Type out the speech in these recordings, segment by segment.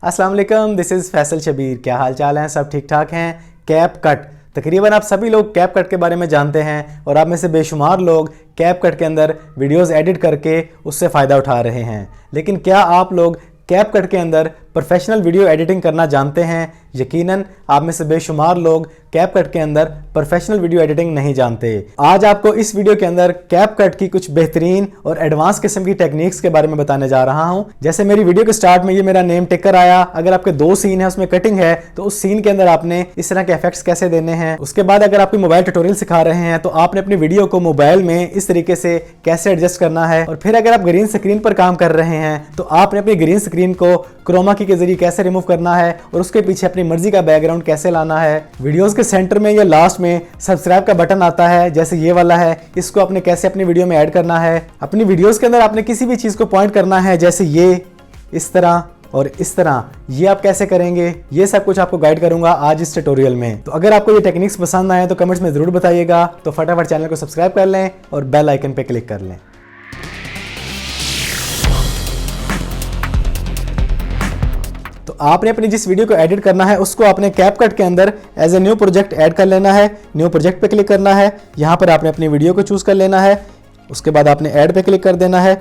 अस्सलाम वालेकुम, this is Faisal Shabir. क्या हाल चाल हैं? सब ठीक ठाक हैं? कैप कट, तकरीबन आप सभी लोग कैप कट के बारे में जानते हैं और आप में से बेशुमार लोग कैप कट के अंदर वीडियोस एडिट करके उससे फ़ायदा उठा रहे हैं। लेकिन क्या आप लोग कैप कट के अंदर प्रोफेशनल वीडियो एडिटिंग करना जानते हैं? यकीनन आप में से बेशुमार लोग कैप कट के अंदर प्रोफेशनल वीडियो एडिटिंग नहीं जानते। आज आपको इस वीडियो के अंदर कैप कट की कुछ बेहतरीन और एडवांस किस्म की टेक्निक्स के बारे में बताने जा रहा हूं। जैसे मेरी वीडियो के स्टार्ट में ये मेरा नेम टिकर आया, अगर आपके 2 सीन है उसमें कटिंग है तो उस सीन के अंदर आपने इस तरह के इफेक्ट्स कैसे देने हैं। उसके बाद अगर आपको मोबाइल ट्यूटोरियल सिखा रहे हैं तो आपने अपनी वीडियो को मोबाइल में इस तरीके से कैसे एडजस्ट करना है। और फिर अगर आप ग्रीन स्क्रीन पर काम कर रहे हैं तो आपने अपनी ग्रीन स्क्रीन को क्रोमा की के जरिए कैसे रिमूव करना है और उसके पीछे अपनी मर्जी का बैकग्राउंड कैसे लाना है। वीडियोस के सेंटर में या लास्ट में सब्सक्राइब का बटन आता है, जैसे ये वाला है, इसको आपने कैसे अपनी वीडियो में ऐड करना है। अपनी वीडियोस के अंदर आपने किसी भी चीज को पॉइंट करना है, जैसे ये इस तरह और इस तरह, ये आप कैसे करेंगे, ये सब कुछ आपको गाइड करूंगा आज इस ट्यूटोरियल में। तो अगर आपको ये टेक्निक्स पसंद आए तो कमेंट्स में जरूर बताइएगा। तो फटाफट चैनल को सब्सक्राइब कर लें और बेल आइकन पे क्लिक कर लें। तो आपने अपनी जिस वीडियो को एडिट करना है उसको आपने कैपकट के अंदर as a new project add कर लेना है। न्यू प्रोजेक्ट पे क्लिक करना है, यहाँ पर आपने अपनी वीडियो को चूज कर लेना है। उसके बाद आपने ऐड पे क्लिक कर देना है।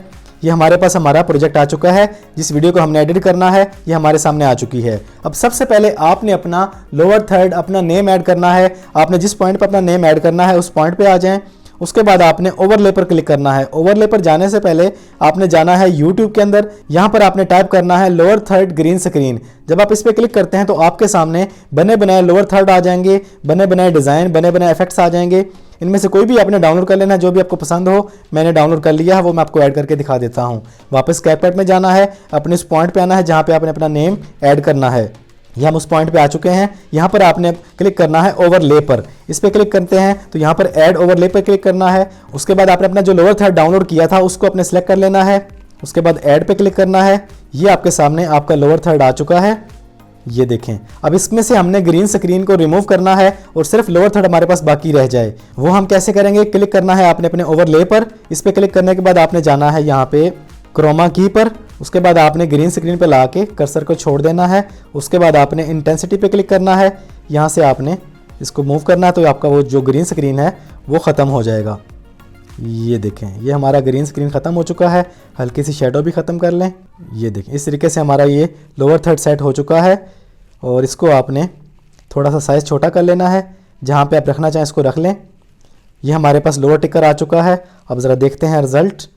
ये हमारे पास हमारा प्रोजेक्ट आ चुका है, जिस वीडियो को हमने एडिट करना है ये हमारे सामने आ चुकी है। अब सबसे पहले आपने अपना लोअर थर्ड अपना नेम ऐड करना है। आपने जिस पॉइंट पर अपना नेम ऐड करना है उस पॉइंट पे आ जाएं। उसके बाद आपने ओवरले पर क्लिक करना है। ओवरले पर जाने से पहले आपने जाना है यूट्यूब के अंदर। यहाँ पर आपने टाइप करना है लोअर थर्ड ग्रीन स्क्रीन। जब आप इस पर क्लिक करते हैं तो आपके सामने बने बनाए लोअर थर्ड आ जाएंगे, बने बनाए डिज़ाइन, बने बनाए इफेक्ट्स आ जाएंगे। इनमें से कोई भी आपने डाउनलोड कर लेना है, जो भी आपको पसंद हो। मैंने डाउनलोड कर लिया है, वो मैं आपको ऐड करके दिखा देता हूँ। वापस कैपकट में जाना है, अपने इस पॉइंट पे आना है जहाँ पे आपने अपना नेम ऐड करना है। ये हम उस पॉइंट पे आ चुके हैं। यहाँ पर आपने क्लिक करना है ओवरले पर। इस पर क्लिक करते हैं तो यहाँ पर ऐड ओवरले पर क्लिक करना है। उसके बाद आपने अपना जो लोअर थर्ड डाउनलोड किया था उसको अपने सेलेक्ट कर लेना है। उसके बाद ऐड पे क्लिक करना है। ये आपके सामने आपका लोअर थर्ड आ चुका है, ये देखें। अब इसमें से हमने ग्रीन स्क्रीन को रिमूव करना है और सिर्फ लोअर थर्ड हमारे पास बाकी रह जाए। वो हम कैसे करेंगे? क्लिक करना है आपने अपने ओवरले पर। इस पर क्लिक करने के बाद आपने जाना है यहाँ पे क्रोमा की पर। उसके बाद आपने ग्रीन स्क्रीन पे ला के कर्सर को छोड़ देना है। उसके बाद आपने इंटेंसिटी पे क्लिक करना है। यहाँ से आपने इसको मूव करना है तो आपका वो जो ग्रीन स्क्रीन है वो ख़त्म हो जाएगा। ये देखें, ये हमारा ग्रीन स्क्रीन ख़त्म हो चुका है। हल्की सी शेडो भी ख़त्म कर लें। ये देखें, इस तरीके से हमारा ये लोअर थर्ड सेट हो चुका है। और इसको आपने थोड़ा सा साइज़ छोटा कर लेना है। जहाँ पर आप रखना चाहें इसको रख लें। ये हमारे पास लोअर टिकर आ चुका है। अब ज़रा देखते हैं रिज़ल्ट।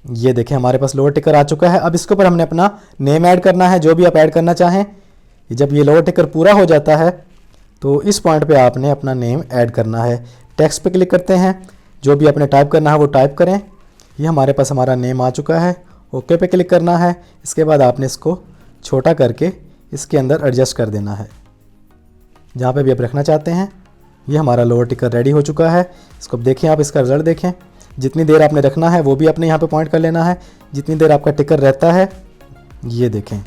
ये देखें, हमारे पास लोअर टिकर आ चुका है। अब इसके ऊपर हमने अपना नेम ऐड करना है, जो भी आप ऐड करना चाहें। जब ये लोअर टिकर पूरा हो जाता है तो इस पॉइंट पे आपने अपना नेम ऐड करना है। टेक्स्ट पे क्लिक करते हैं, जो भी आपने टाइप करना है वो टाइप करें। ये हमारे पास हमारा नेम आ चुका है। ओके पे क्लिक करना है। इसके बाद आपने इसको छोटा करके इसके अंदर एडजस्ट कर देना है, जहाँ पर भी आप रखना चाहते हैं। ये हमारा लोअर टिकर रेडी हो चुका है। इसको देखें, आप इसका रिजल्ट देखें। जितनी देर आपने रखना है वो भी आपने यहाँ पे पॉइंट कर लेना है, जितनी देर आपका टिकर रहता है। ये देखें,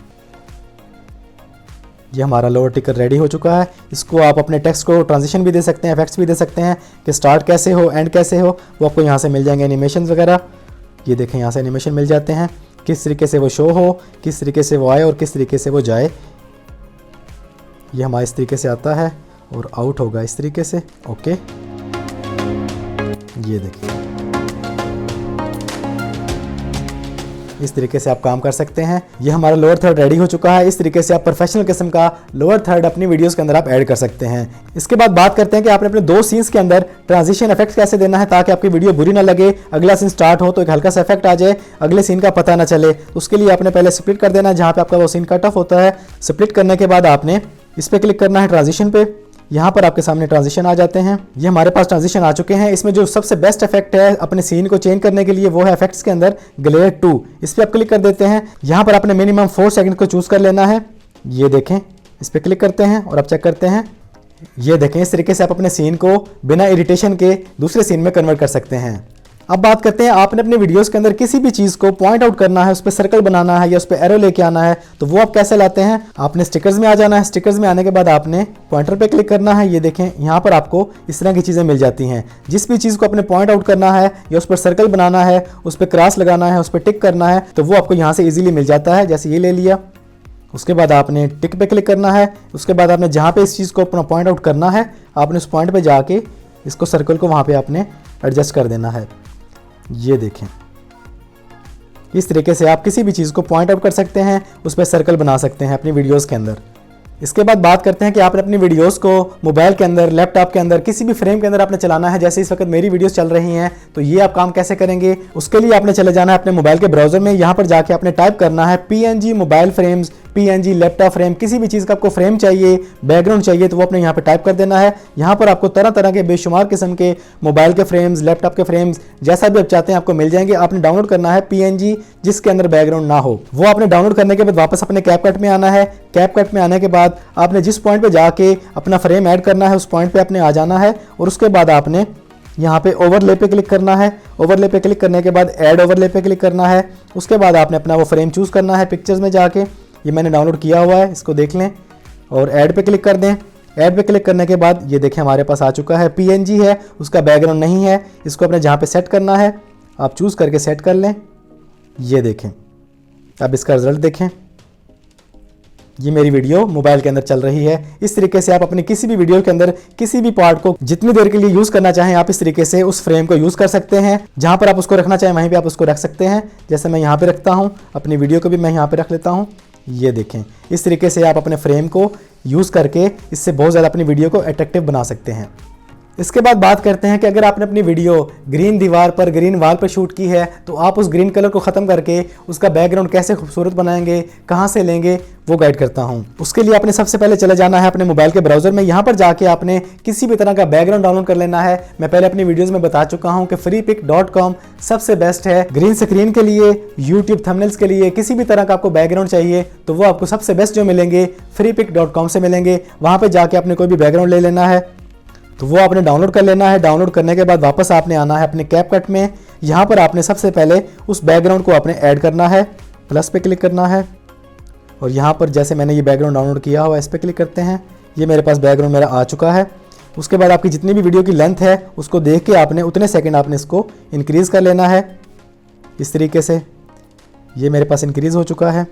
ये हमारा लोअर टिकर रेडी हो चुका है। इसको आप अपने टेक्स्ट को ट्रांजिशन भी दे सकते हैं, इफेक्ट्स भी दे सकते हैं कि स्टार्ट कैसे हो, एंड कैसे हो, वो आपको यहाँ से मिल जाएंगे एनिमेशन वगैरह। ये देखें, यहाँ से एनिमेशन मिल जाते हैं, किस तरीके से वो शो हो, किस तरीके से वो आए और किस तरीके से वो जाए। ये हमारा इस तरीके से आता है और आउट होगा इस तरीके से। ओके, ये देखिए, इस तरीके से आप काम कर सकते हैं। ये हमारा लोअर थर्ड रेडी हो चुका है। इस तरीके से आप प्रोफेशनल किस्म का लोअर थर्ड अपनी वीडियोस के अंदर आप ऐड कर सकते हैं। इसके बाद बात करते हैं कि आपने अपने 2 सीन्स के अंदर ट्रांजिशन इफेक्ट कैसे देना है ताकि आपकी वीडियो बुरी ना लगे। अगला सीन स्टार्ट हो तो एक हल्का सा इफेक्ट आ जाए, अगले सीन का पता ना चले। उसके लिए आपने पहले स्प्लिट कर देना है जहाँ पे आपका वो सीन कट ऑफ होता है। स्प्लिट करने के बाद आपने इस पर क्लिक करना है ट्रांजिशन पे। यहाँ पर आपके सामने ट्रांजिशन आ जाते हैं। ये हमारे पास ट्रांजिशन आ चुके हैं। इसमें जो सबसे बेस्ट इफेक्ट है अपने सीन को चेंज करने के लिए वो है इफेक्ट्स के अंदर ग्लेयर 2। इस पर आप क्लिक कर देते हैं। यहाँ पर आपने मिनिमम 4 सेकंड को चूज कर लेना है। ये देखें, इस पर क्लिक करते हैं और आप चेक करते हैं। ये देखें, इस तरीके से आप अपने सीन को बिना इरिटेशन के दूसरे सीन में कन्वर्ट कर सकते हैं। अब बात करते हैं, आपने अपने वीडियोस के अंदर किसी भी चीज़ को पॉइंट आउट करना है, उस पर सर्कल बनाना है या उस पर एरो लेके आना है, तो वो आप कैसे लाते हैं? आपने स्टिकर्स में आ जाना है। स्टिकर्स में आने के बाद आपने पॉइंटर पे क्लिक करना है। ये देखें, यहाँ पर आपको इस तरह की चीज़ें मिल जाती हैं। जिस भी चीज़ को आपने पॉइंट आउट करना है या उस पर सर्कल बनाना है, उस पर क्रॉस लगाना है, उस पर टिक करना है, तो वो आपको यहाँ से ईजिली मिल जाता है। जैसे ये ले लिया, उसके बाद आपने टिक पे क्लिक करना है। उसके बाद आपने जहाँ पे इस चीज़ को अपना पॉइंट आउट करना है, आपने उस पॉइंट पे जाके इसको सर्कल को वहाँ पे आपने एडजस्ट कर देना है। ये देखें, इस तरीके से आप किसी भी चीज़ को पॉइंट आउट कर सकते हैं, उस पर सर्कल बना सकते हैं अपनी वीडियोज़ के अंदर। इसके बाद बात करते हैं कि आपने अपनी वीडियोस को मोबाइल के अंदर, लैपटॉप के अंदर, किसी भी फ्रेम के अंदर आपने चलाना है। जैसे इस वक्त मेरी वीडियोस चल रही हैं, तो ये आप काम कैसे करेंगे? उसके लिए आपने चले जाना है अपने मोबाइल के ब्राउजर में। यहाँ पर जाके आपने टाइप करना है PNG mobile frames, PNG laptop frame, किसी भी चीज़ का आपको फ्रेम चाहिए, बैकग्राउंड चाहिए, तो वो अपने यहाँ पे टाइप कर देना है। यहाँ पर आपको तरह तरह के बेशुमार किस्म के मोबाइल के फ्रेम्स, लैपटॉप के फ्रेम्स, जैसा भी आप चाहते हैं आपको मिल जाएंगे। आपने डाउनलोड करना है PNG जिसके अंदर बैकग्राउंड ना हो। वो आपने डाउनलोड करने के बाद वापस अपने कैपकट में आना है। कैपकट में आने के बाद आपने जिस पॉइंट पे जाके अपना फ्रेम ऐड करना है, उस पॉइंट पे आपने आ जाना है और उसके बाद आपने यहाँ पे ओवरले पे क्लिक करना है। ओवरले पे क्लिक करने के बाद ऐड ओवरले पे क्लिक करना है। उसके बाद आपने अपना वो फ्रेम चूज़ करना है पिक्चर्स में जाके। ये मैंने डाउनलोड किया हुआ है, इसको देख लें और ऐड पे क्लिक कर दें। ऐड पे क्लिक करने के बाद ये देखें हमारे पास आ चुका है। PNG है, उसका बैकग्राउंड नहीं है। इसको अपने जहाँ पे सेट करना है आप चूज़ करके सेट कर लें। ये देखें, अब इसका रिजल्ट देखें। ये मेरी वीडियो मोबाइल के अंदर चल रही है। इस तरीके से आप अपनी किसी भी वीडियो के अंदर किसी भी पार्ट को जितनी देर के लिए यूज़ करना चाहें, आप इस तरीके से उस फ्रेम को यूज़ कर सकते हैं। जहाँ पर आप उसको रखना चाहें वहीं पे आप उसको रख सकते हैं। जैसे मैं यहाँ पे रखता हूँ, अपनी वीडियो को भी मैं यहाँ पे रख लेता हूँ। ये देखें, इस तरीके से आप अपने फ्रेम को यूज़ करके इससे बहुत ज़्यादा अपनी वीडियो को अट्रैक्टिव बना सकते हैं। इसके बाद बात करते हैं कि अगर आपने अपनी वीडियो ग्रीन दीवार पर, ग्रीन वॉल पर शूट की है, तो आप उस ग्रीन कलर को ख़त्म करके उसका बैकग्राउंड कैसे खूबसूरत बनाएंगे, कहाँ से लेंगे, वो गाइड करता हूँ। उसके लिए आपने सबसे पहले चले जाना है अपने मोबाइल के ब्राउजर में। यहाँ पर जाके आपने किसी भी तरह का बैकग्राउंड डाउनलोड कर लेना है। मैं पहले अपनी वीडियोज़ में बता चुका हूँ कि freepik.com सबसे बेस्ट है ग्रीन स्क्रीन के लिए, यूट्यूब थंबनेल्स के लिए। किसी भी तरह का आपको बैकग्राउंड चाहिए तो वो आपको सबसे बेस्ट जो मिलेंगे freepik.com से मिलेंगे। वहाँ पर जाके आपने कोई भी बैकग्राउंड ले लेना है, तो वो आपने डाउनलोड कर लेना है। डाउनलोड करने के बाद वापस आपने आना है अपने कैपकट में। यहाँ पर आपने सबसे पहले उस बैकग्राउंड को आपने ऐड करना है, प्लस पे क्लिक करना है और यहाँ पर जैसे मैंने ये बैकग्राउंड डाउनलोड किया हुआ इस पर क्लिक करते हैं। ये मेरे पास बैकग्राउंड मेरा आ चुका है। उसके बाद आपकी जितनी भी वीडियो की लेंथ है उसको देख के आपने उतने सेकेंड आपने इसको इंक्रीज़ कर लेना है। इस तरीके से ये मेरे पास इंक्रीज़ हो चुका है।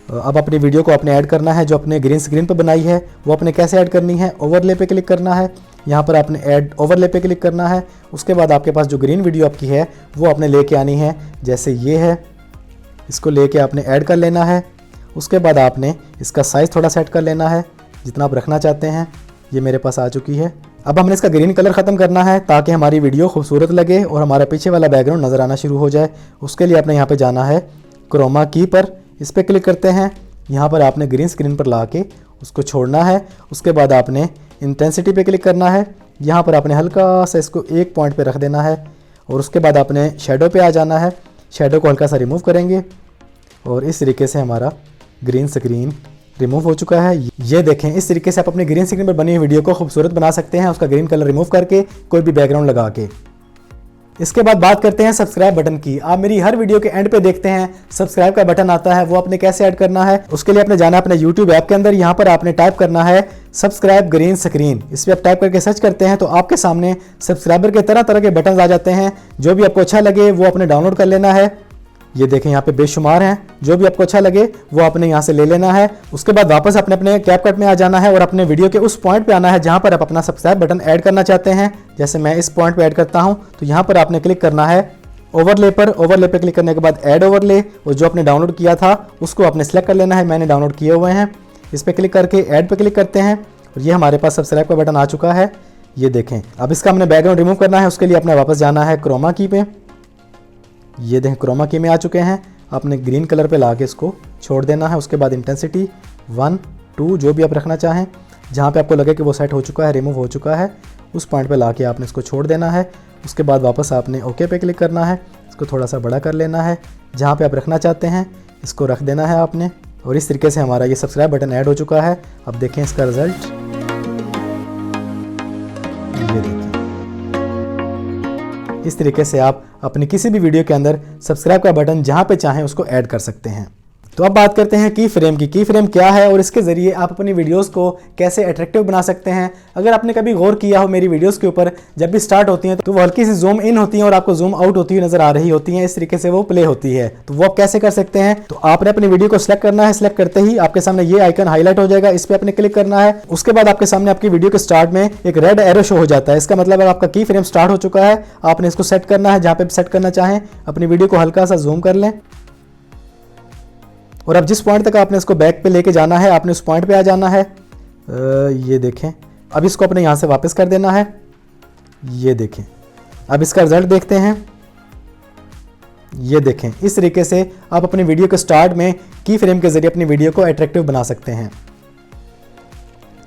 अब अपनी वीडियो को आपने ऐड करना है जो अपने ग्रीन स्क्रीन पर बनाई है। वो आपने कैसे ऐड करनी है? ओवरले पे क्लिक करना है। यहाँ पर आपने ऐड ओवरले पे क्लिक करना है। उसके बाद आपके पास जो ग्रीन वीडियो आपकी है वो आपने लेके आनी है। जैसे ये है, इसको लेके आपने ऐड कर लेना है। उसके बाद आपने इसका साइज़ थोड़ा सेट कर लेना है जितना आप रखना चाहते हैं। ये मेरे पास आ चुकी है। अब हमने इसका ग्रीन कलर ख़त्म करना है ताकि हमारी वीडियो खूबसूरत लगे और हमारा पीछे वाला बैकग्राउंड नज़र आना शुरू हो जाए। उसके लिए आपने यहाँ पर जाना है क्रोमा की पर, इस पर क्लिक करते हैं। यहाँ पर आपने ग्रीन स्क्रीन पर ला के उसको छोड़ना है। उसके बाद आपने इंटेंसिटी पे क्लिक करना है। यहाँ पर आपने हल्का सा इसको एक पॉइंट पे रख देना है और उसके बाद आपने शेडो पे आ जाना है। शेडो को हल्का सा रिमूव करेंगे और इस तरीके से हमारा ग्रीन स्क्रीन रिमूव हो चुका है। ये देखें, इस तरीके से आप अपनी ग्रीन स्क्रीन पर बनी हुई वीडियो को खूबसूरत बना सकते हैं, उसका ग्रीन कलर रिमूव करके कोई भी बैकग्राउंड लगा के। इसके बाद बात करते हैं सब्सक्राइब बटन की। आप मेरी हर वीडियो के एंड पे देखते हैं सब्सक्राइब का बटन आता है, वो आपने कैसे ऐड करना है? उसके लिए आपने जाना है अपने यूट्यूब ऐप के अंदर। यहाँ पर आपने टाइप करना है सब्सक्राइब ग्रीन स्क्रीन। इस पर आप टाइप करके सर्च करते हैं तो आपके सामने सब्सक्राइबर के तरह तरह के बटन आ जाते हैं। जो भी आपको अच्छा लगे वो आपने डाउनलोड कर लेना है। ये देखें, यहाँ पे बेशुमार हैं। जो भी आपको अच्छा लगे वो आपने यहाँ से ले लेना है। उसके बाद वापस अपने अपने कैपकट में आ जाना है और अपने वीडियो के उस पॉइंट पे आना है जहाँ पर आप अपना सब्सक्राइब बटन ऐड करना चाहते हैं। जैसे मैं इस पॉइंट पे ऐड करता हूँ तो यहाँ पर आपने क्लिक करना है ओवरले पर। ओवरले पे क्लिक करने के बाद ऐड ओवरले, और जो आपने डाउनलोड किया था उसको आपने सेलेक्ट कर लेना है। मैंने डाउनलोड किए हुए हैं। इस पर क्लिक करके ऐड पे क्लिक करते हैं और ये हमारे पास सब्सक्राइब का बटन आ चुका है। ये देखें, अब इसका हमने बैकग्राउंड रिमूव करना है। उसके लिए अपने वापस जाना है क्रोमा की पे। ये देखें, क्रोमा की में आ चुके हैं। आपने ग्रीन कलर पे ला के इसको छोड़ देना है। उसके बाद इंटेंसिटी 1, 2 जो भी आप रखना चाहें, जहाँ पे आपको लगे कि वो सेट हो चुका है, रिमूव हो चुका है, उस पॉइंट पे ला के आपने इसको छोड़ देना है। उसके बाद वापस आपने ओके पे क्लिक करना है। इसको थोड़ा सा बड़ा कर लेना है। जहाँ पे आप रखना चाहते हैं इसको रख देना है आपने। और इस तरीके से हमारा ये सब्सक्राइब बटन ऐड हो चुका है। अब देखें इसका रिजल्ट। ये देखें, इस तरीके से आप अपनी किसी भी वीडियो के अंदर सब्सक्राइब का बटन जहाँ पे चाहें उसको ऐड कर सकते हैं। तो अब बात करते हैं की फ्रेम की। की फ्रेम क्या है और इसके ज़रिए आप अपनी वीडियोस को कैसे अट्रैक्टिव बना सकते हैं। अगर आपने कभी गौर किया हो मेरी वीडियोस के ऊपर, जब भी स्टार्ट होती हैं तो वो हल्की सी जूम इन होती हैं और आपको जूम आउट होती हुई नजर आ रही होती हैं, इस तरीके से वो प्ले होती है। तो वो आप कैसे कर सकते हैं, तो आपने अपनी वीडियो को सिलेक्ट करना है। सिलेक्ट करते ही आपके सामने ये आइकन हाईलाइट हो जाएगा, इस पर आपने क्लिक करना है। उसके बाद आपके सामने आपकी वीडियो के स्टार्ट में एक रेड एरो शो हो जाता है। इसका मतलब आपका की फ्रेम स्टार्ट हो चुका है। आपने इसको सेट करना है, जहां पे सेट करना चाहें अपनी वीडियो को हल्का सा जूम कर लें और अब जिस पॉइंट तक आपने इसको बैक पे लेके जाना है आपने उस पॉइंट पे आ जाना है। ये देखें, अब इसको अपने यहाँ से वापस कर देना है। ये देखें, अब इसका रिजल्ट देखते हैं। ये देखें, इस तरीके से आप अपनी वीडियो के स्टार्ट में की फ्रेम के जरिए अपनी वीडियो को अट्रैक्टिव बना सकते हैं।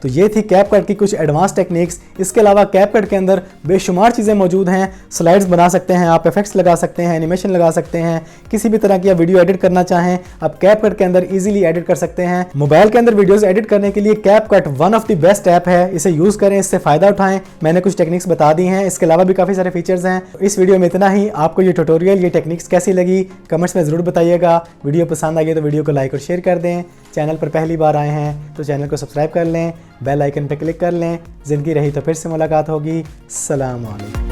तो ये थी कैपकट की कुछ एडवांस टेक्निक्स। इसके अलावा कैपकट के अंदर बेशुमार चीज़ें मौजूद हैं। स्लाइड्स बना सकते हैं आप, इफेक्ट्स लगा सकते हैं, एनिमेशन लगा सकते हैं, किसी भी तरह की आप वीडियो एडिट करना चाहें आप कैपकट के अंदर इजीली एडिट कर सकते हैं। मोबाइल के अंदर वीडियोस एडिट करने के लिए CapCut one of the best app है। इसे यूज़ करें, इससे फ़ायदा उठाएं। मैंने कुछ टेक्निक्स बता दी हैं, इसके अलावा भी काफ़ी सारे फीचर्स हैं। इस वीडियो में इतना ही। आपको ये ट्यूटोरियल, ये टेक्निक्स कैसी लगी कमेंट्स में ज़रूर बताइएगा। वीडियो पसंद आई तो वीडियो को लाइक और शेयर कर दें। चैनल पर पहली बार आए हैं तो चैनल को सब्सक्राइब कर लें, बेल आइकन पर क्लिक कर लें। ज़िंदगी रही तो फिर से मुलाकात होगी। सलाम अलैकुम।